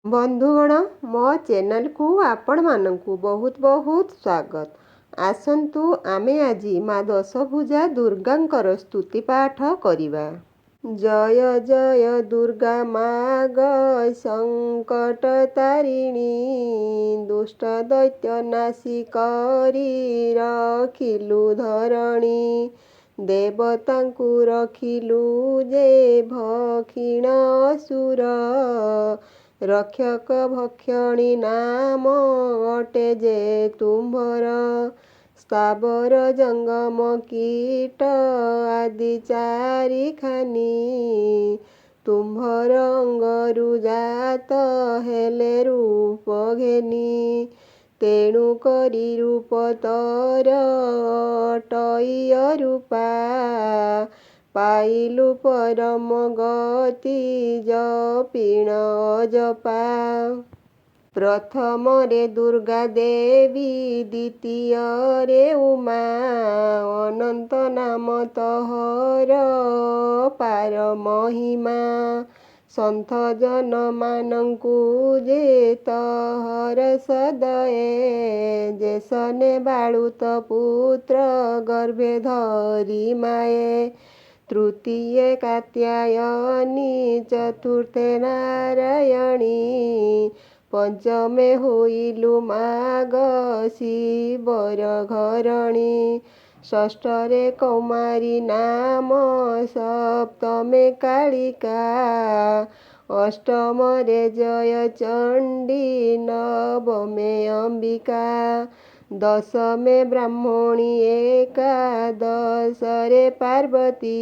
ବନ୍ଧୁଗଣ, ମୋ ଚ୍ୟାନେଲକୁ ଆପଣମାନଙ୍କୁ ବହୁତ ବହୁତ ସ୍ୱାଗତ। ଆସନ୍ତୁ ଆମେ ଆଜି ମା ଦଶଭୁଜା ଦୁର୍ଗାଙ୍କର ସ୍ତୁତି ପାଠ କରିବା। ଜୟ ଜୟ ଦୁର୍ଗା ମାଗ ସଙ୍କଟ ତାରିଣୀ, ଦୁଷ୍ଟ ଦୈତ୍ୟ ନାଶୀ କରି ରଖିଲୁ ଧରଣୀ। ଦେବତାଙ୍କୁ ରଖିଲୁ ଯେ ଭକ୍ଷିଣ ଅସୁର, ରକ୍ଷକ ଭକ୍ଷଣୀ ନାମ ଅଟେ ଯେ ତୁମ୍ଭର। ସ୍ଥାବର ଜଙ୍ଗମ କୀଟ ଆଦି ଚାରିଖାନି, ତୁମ୍ଭର ଅଙ୍ଗରୁ ଜାତ ହେଲେ ରୂପ ଘେନି। ତେଣୁ କରି ରୂପ ତୋର ଅଟଇ ଅରୂପା, ପାଇଲୁ ପରମ ଗତି ଜପିଣ ଅଜପା। ପ୍ରଥମରେ ଦୁର୍ଗା ଦେବୀ, ଦ୍ୱିତୀୟରେ ଉମା, ଅନନ୍ତ ନାମ ତୋହର ପାର ମହିମା। ସନ୍ଥ ଜନମାନଙ୍କୁ ଯେ ତୋହର ସଦୟେ, ଯେସନେ ବାଳୁତ ପୁତ୍ର ଗର୍ଭେ ଧରି ମାଏ। ତୃତୀୟେ କାତ୍ୟାୟନୀ, ଚତୁର୍ଥେ ନାରାୟଣୀ, ପଞ୍ଚମେ ହୋଇଲୁ ମାଗ ଶିବର ଘରଣୀ। ଷଷ୍ଠରେ କୌମାରୀ ନାମ, ସପ୍ତମେ କାଳିକା, ଅଷ୍ଟମରେ ଜୟଚଣ୍ଡୀ, ନବମେ ଅମ୍ବିକା। ଦଶମେ ବ୍ରାହ୍ମଣୀ, ଏକାଦଶରେ ପାର୍ବତୀ,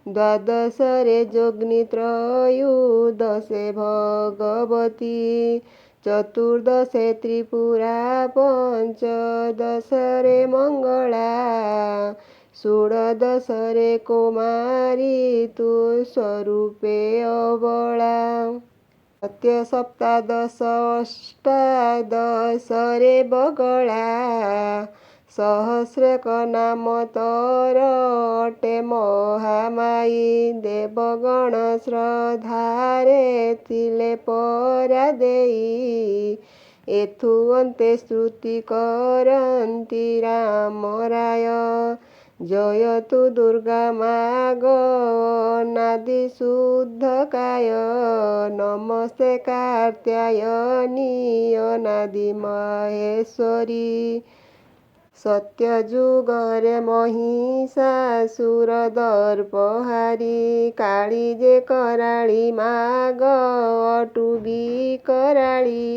ଦ୍ୱାଦଶରେ ଯୋଗିନୀ, ତ୍ରୟୋଦଶେ ଭଗବତୀ, ଚତୁର୍ଦଶେ ତ୍ରିପୁରା, ପଞ୍ଚଦଶରେ ମଙ୍ଗଳା, ଷୋଡ଼ଶରେ କୌମାରୀ, ତୁ ସ୍ୱରୂପେ ଅବଳା। ସତ୍ୟ ସପ୍ତାଦଶ, ଅଷ୍ଟାଦଶରେ ବଗଳା, ସହସ୍ରକ ନାମ ତୋର ଅଟେ ମହାମାୟୀ। ଦେବଗଣ ଶ୍ରଦ୍ଧାରେ ଥିଲେ ପରା ଦେଇ, ଏଥୁ ଅନ୍ତେ ସ୍ତୁତି କରନ୍ତି ରାମ ରାୟ। ଜୟ ତୁ ଦୁର୍ଗା ମାଗ ଅନାଦି ଶୁଦ୍ଧ କାୟ, ନମସ୍ତେ କାତ୍ୟାୟନୀ ଅନାଦି ମାହେଶ୍ୱରୀ। ସତ୍ୟଯୁଗରେ ମହିଷାସୁର ଦର୍ପହାରୀ, କାଳୀ ଯେ କରାଳି ମାଗ ଅଟୁ ବିକରାଳି।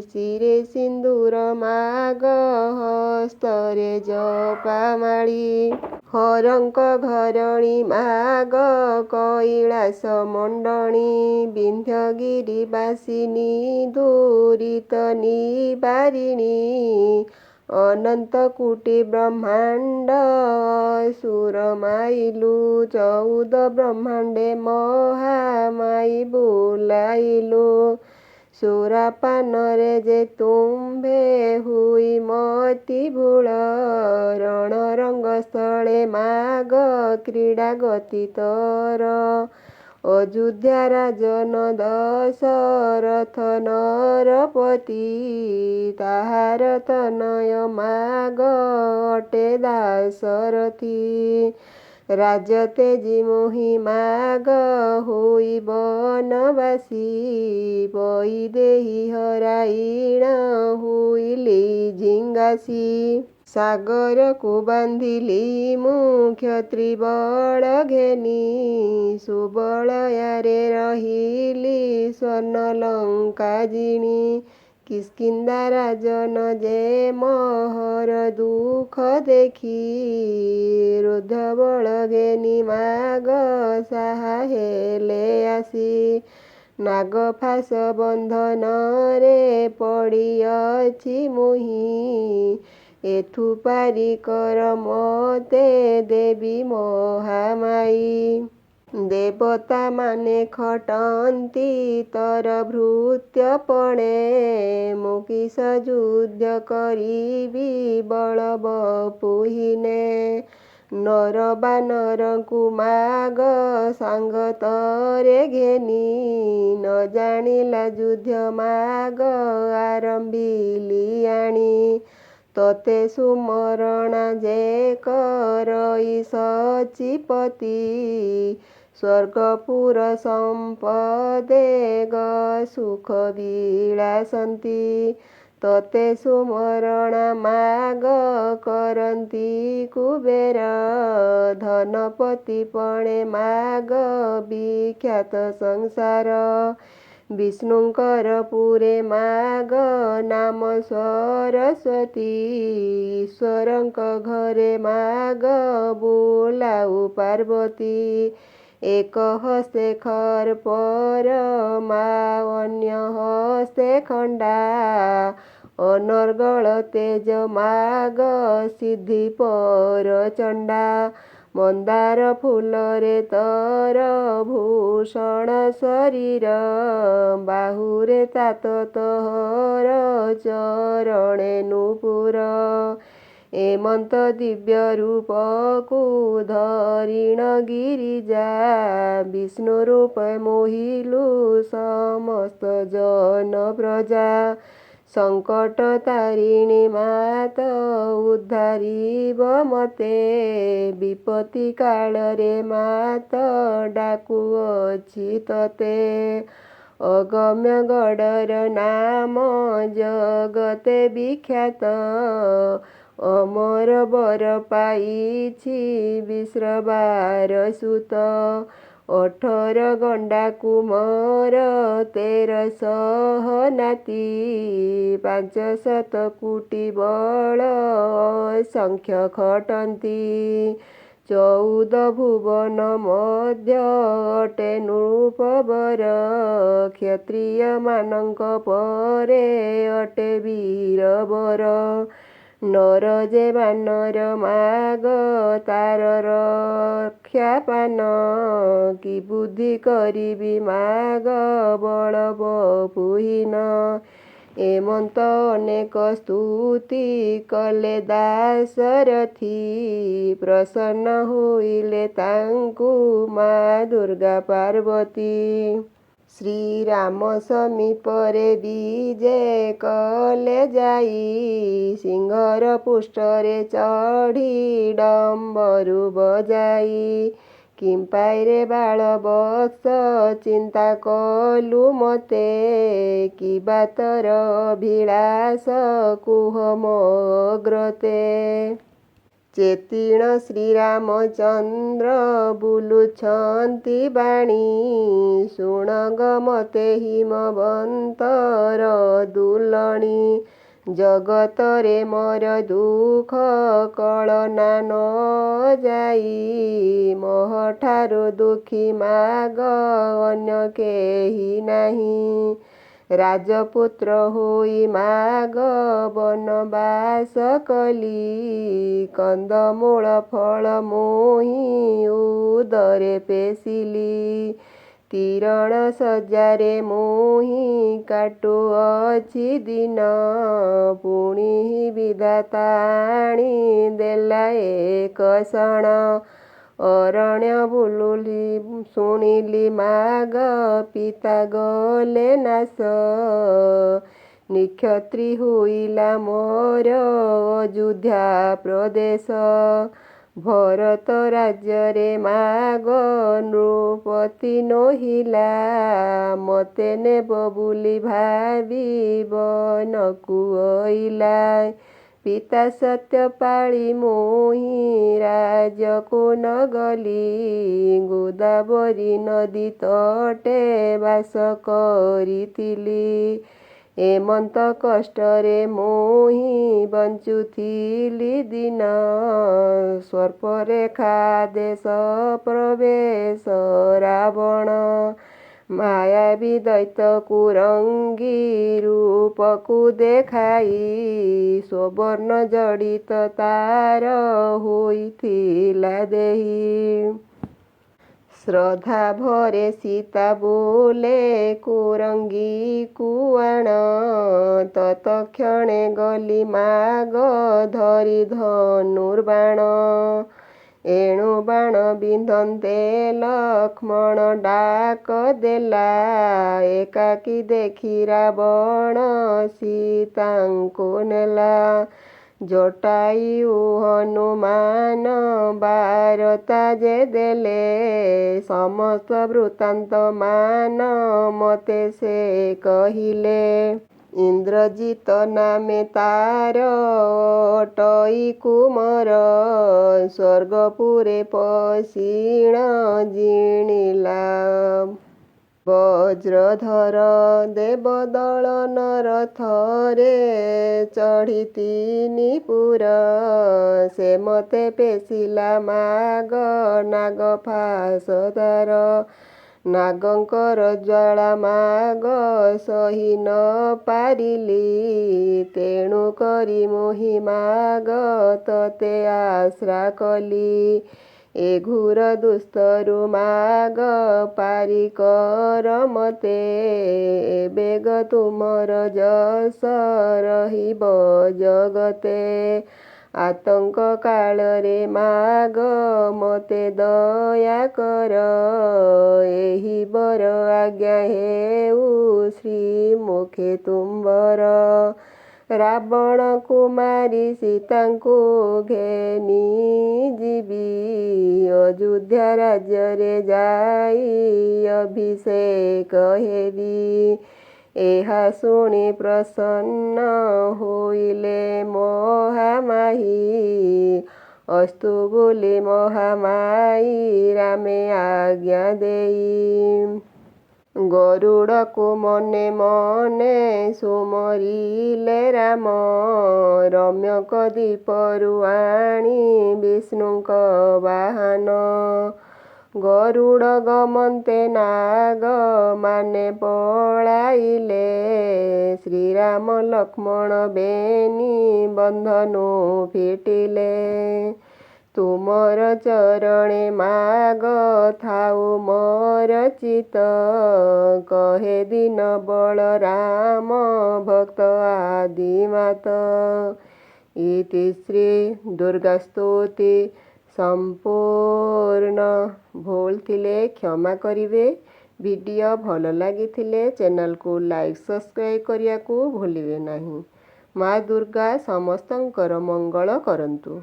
ଶିରେ ସିନ୍ଦୂର ମାଗ, ହସ୍ତରେ ଜପାମାଳି, ହରଙ୍କ ଘରଣୀ ମାଗ କୈଳାସ ମଣ୍ଡଣୀ। ବିନ୍ଧ୍ୟଗିରି ବାସିନୀ, ଦୁରିତ ନିବାରିଣୀ, ଅନନ୍ତ କୋଟି ବ୍ରହ୍ମାଣ୍ଡ ଅସୁର ମାଇଲୁ। ଚଉଦ ବ୍ରହ୍ମାଣ୍ଡେ ମହାମାଇ ବୁଲାଇଲୁ, ସୁରାପାନରେ ଯେ ତୁମ୍ଭେ ହୁଇ ମତି ଭୂଳ। ରଣରଙ୍ଗସ୍ଥଳେ ମାଗ କ୍ରୀଡ଼ା ଗତି ତୋର, ଅଯୋଧ୍ୟା ରାଜନ ଦଶରଥ ନରପତି, ତାହାର ତନୟ ମାଗ ଅଟେ ଦାଶରଥୀ। ରାଜତେଜୀ ମୋହି ମାଗ ହୋଇ ବନବାସୀ, ବୈଦେହୀ ହରାଇଣ ହୋଇଲି ଝିଙ୍ଗାସୀ। ସାଗରକୁ ବାନ୍ଧିଲି ମୁଁ କ୍ଷତ୍ରୀ ବଳ ଘେନି, ସୁବଳୟାରେ ରହିଲି ସ୍ୱର୍ଣ୍ଣ ଲଙ୍କା ଜିଣି। କିଷ୍କିନ୍ଧା ରାଜନ ଯେ ମୋହର ଦୁଃଖ ଦେଖି, ରୁଦ୍ଧ ବଳ ଘେନି ମାଗ ସାହା ହେଲେ ଆସି। ନାଗଫାସ ବନ୍ଧନରେ ପଡ଼ିଅଛି ମୁହିଁ, ଏଥୁ ପାରି କର ମୋତେ ଦେବୀ ମହାମାଇ। ଦେବତାମାନେ ଖଟନ୍ତି ତୋର ଭୃତ୍ୟ ପଣେ, ମୁଁ କିସ ଯୁଦ୍ଧ କରିବି ବଳ ବପୁହୀନେ। ନର ବାନରଙ୍କୁ ମାଗ ସାଙ୍ଗତରେ ଘେନି ନ ଜାଣିଲା ଯୁଦ୍ଧ ମାଗ ଆରମ୍ଭିଲି ଆଣି ତତେ ସୁମରଣା ଯେ କରଇ ସଚିପତି ସ୍ୱର୍ଗପୁର ସମ୍ପଦେ ସୁଖ ବିଳାସନ୍ତି ତତେ ସୁମରଣା ମାଗ କରନ୍ତି କୁବେର ଧନପତି ପଣେ ମାଗ ବିଖ୍ୟାତ ସଂସାର ବିଷ୍ଣୁଙ୍କର ପୁରେ ମାଗ ନାମ ସରସ୍ୱତୀ ଈଶ୍ୱରଙ୍କ ଘରେ ମାଗ ବୁଲାଉ ପାର୍ବତୀ ଏକ ହସ୍ତେ ଖର୍ପର ମା ଅନ୍ୟ ହସ୍ତେ ଖଣ୍ଡା ଅନର୍ଗଳ ତେଜ ମାଗ ସିଦ୍ଧି ପର ଚଣ୍ଡା ମନ୍ଦାର ଫୁଲରେ ତର ଭୂଷଣ ଶରୀର ବାହୁରେ ତାତ ତୋର ଚରଣେ ନୂପୁର ଏମନ୍ତ ଦିବ୍ୟ ରୂପକୁ ଧରିଣ ଗିରିଜା ବିଷ୍ଣୁ ରୂପ ମୋହିଲୁ ସମସ୍ତ ଜନ ପ୍ରଜା ସଙ୍କଟ ତାରିଣୀ ମାତ ଉଦ୍ଧାରିବ ମତେ ବିପତ୍ତି କାଳରେ ମାତ ଡାକୁଅଛି ତତେ ଅଗମ୍ୟ ଗଡ଼ର ନାମ ଜଗତେ ବିଖ୍ୟାତ ଅମର ବର ପାଇଛି ବିଶ୍ରବାର ସୁତ 18 ଗଣ୍ଡା କୁମର 1300 ନାତି 500 କୋଟି ବଳ ଅସଂଖ୍ୟ ଖଟନ୍ତି 14 ଭୁବନ ମଧ୍ୟ ଅଟେ ନୃପବର କ୍ଷତ୍ରିୟମାନଙ୍କ ପରେ ଅଟେ ବୀରବର ନର ଯେ ବାନର ମାଗ ତାର ରକ୍ଷା ପାନ କି ବୁଦ୍ଧି କରିବି ମାଗ ବଳ ବପୁହୀନ ଏମନ୍ତ ଅନେକ ସ୍ତୁତି କଲେ ଦାଶରଥୀ ପ୍ରସନ୍ନ ହୋଇଲେ ତାଙ୍କୁ ମା ଦୁର୍ଗା ପାର୍ବତୀ ଶ୍ରୀରାମ ସମୀପରେ ବିଜେ କଲେ ଯାଇ ସିଂହର ପୃଷ୍ଠରେ ଚଢ଼ି ଡମ୍ବରୁ ବଜାଇ କିମ୍ପାଇରେ ବାଳ ବତ୍ସ ଚିନ୍ତା କଲୁ ମତେ କି ବାତର ଅଭିଳାଷ କୁହ ମୋ ଅଗ୍ରତେ ଚେତିଣ ଶ୍ରୀରାମଚନ୍ଦ୍ର ବୁଲୁଛନ୍ତି ବାଣୀ ଶୁଣ ଗ ମତେ ହିମବନ୍ତର ଦୁଲଣୀ ଜଗତରେ ମୋର ଦୁଃଖ କଳନା ନ ଯାଇ ମୋହଠାରୁ ଦୁଃଖୀ ମାଗ ଅନ୍ୟ କେହି ନାହିଁ ରାଜପୁତ୍ର ହୋଇ ମାଗ ବନବାସ କଲି କନ୍ଦମୂଳ ଫଳ ମୋହି ଉଦରେ ପେଶିଲି ତିରଣ ସଜ୍ଜାରେ ମୋହି କାଟୁଅଛି ଦିନ ପୁଣି ବିଧାତା ଆଣି ଦେଲା ଏକ କ୍ଷଣ ଅରଣ୍ୟ ବୁଲୁଲି ଶୁଣିଲି ମାଗ ପିତା ଗଲେ ନାଶ ନିକ୍ଷତ୍ରୀ ହୋଇଲା ମୋର ଅଯୋଧ୍ୟା ପ୍ରଦେଶ ଭରତ ରାଜ୍ୟରେ ମାଗ ନୃପତି ନୋହିଲା ମତେ ନେବ ବୋଲି ଭାବି ବନକୁ ଅଇଲା ପିତା ସତ୍ୟ ପାଳି ମୋହି ରାଜକୁ ନ ଗଲି ଗୋଦାବରୀ ନଦୀ ତଟେ ବାସ କରିଥିଲି ଏମନ୍ତ କଷ୍ଟରେ ମୋହି ବଞ୍ଚୁଥିଲି ଦିନ ସ୍ୱର୍ପରେଖା ଦେଶ ପ୍ରବେଶ ରାବଣ ମାୟାବୀ ଦୈତ୍ୟ କୁରଙ୍ଗୀ ରୂପକୁ ଦେଖାଇ ସୁବର୍ଣ୍ଣ ଜଡ଼ିତ ତାର ହୋଇଥିଲା ଦେହି ଶ୍ରଦ୍ଧା ଭରେ ସୀତା ବୋଲେ କୁରଙ୍ଗୀକୁ ଆଣ ତତକ୍ଷଣେ ଗଲି ମାଗ ଧରି ଧନୁର୍ବାଣ ଏଣୁ ବାଣ ବିନ୍ଧନ୍ତେ ଲକ୍ଷ୍ମଣ ଡାକ ଦେଲା। ଏକାକୀ ଦେଖି ରାବଣ ସୀତାଙ୍କୁ ନେଲା। ଜଟାୟୁ ହନୁମାନ ବାରତା ଯେ ଦେଲେ। ସମସ୍ତ ବୃତ୍ତାନ୍ତ ମାନ ମତେ ସେ କହିଲେ। ଇନ୍ଦ୍ରଜିତ ନାମେ ତାର ଅଟଇ କୁମର। ସ୍ୱର୍ଗପୁରେ ପଶିଣ ଜିଣିଲା। ବଜ୍ରଧର ଦେବଦଳନ ରଥରେ ଚଢ଼ି ପୁର। ସେ ମତେ ପେଶିଲା ମାଗ ନାଗ ଫାଶ ତାର। ନାଗଙ୍କର ଜ୍ୱାଳା ମାଗ ସହି ନ ପାରିଲି। ତେଣୁ କରି ମୋହି ମାଗ ତତେ ଆଶ୍ରା କଲି। ଏ ଘୋର ଦୁସ୍ତରୁ ମାଗ ପାରି କର ମତେ। ଏ ବେଗ ତୁମର ଯଶ ରହିବ ଜଗତେ। ଆତଙ୍କ କାଳରେ ମାଗ ମତେ ଦୟା କର। ଏହି ବର ଆଜ୍ଞା ହେଉ ଶ୍ରୀମୁଖେ ତୁମ୍ଭର। ରାବଣ କୁମାରୀ ସୀତାଙ୍କୁ ଘେନି ଯିବି। ଅଯୋଧ୍ୟା ରାଜ୍ୟରେ ଯାଇ ଅଭିଷେକ ହେବି। ଏହା ଶୁଣି ପ୍ରସନ୍ନ ହୋଇଲେ ମହାମାୟୀ। ଅସ୍ତୁ ବୋଲି ମହାମାୟୀ ରାମେ ଆଜ୍ଞା ଦେଇ। ଗରୁଡ଼କୁ ମନେ ମନେ ସୁମରିଲେ ରାମ। ରମ୍ୟକ ଦ୍ୱୀପରୁ ଆଣି ବିଷ୍ଣୁଙ୍କ ବାହନ। ଗରୁଡ଼ ଗମନ୍ତେ ନାଗ ମାନେ ପଳାଇଲେ। ଶ୍ରୀରାମ ଲକ୍ଷ୍ମଣ ବେନି ବନ୍ଧନୁ ଫିଟିଲେ। ତୁମର ଚରଣେ ମାଗ ଥାଉ ମୋର ଚିତ। କହେ ଦୀନ ବଳରାମ ଭକ୍ତ ଆଦିମାତ। ଇତି ଶ୍ରୀ ଦୁର୍ଗାସ୍ତୁତି ସମ୍ପୂର୍ଣ୍ଣ। ଭୁଲ ଥିଲେ କ୍ଷମା କରିବେ। ଭିଡ଼ିଓ ଭଲ ଲାଗିଥିଲେ ଚ୍ୟାନେଲକୁ ଲାଇକ୍ ସବସ୍କ୍ରାଇବ୍ କରିବାକୁ ଭୁଲିବେ ନାହିଁ। ମା ଦୁର୍ଗା ସମସ୍ତଙ୍କର ମଙ୍ଗଳ କରନ୍ତୁ।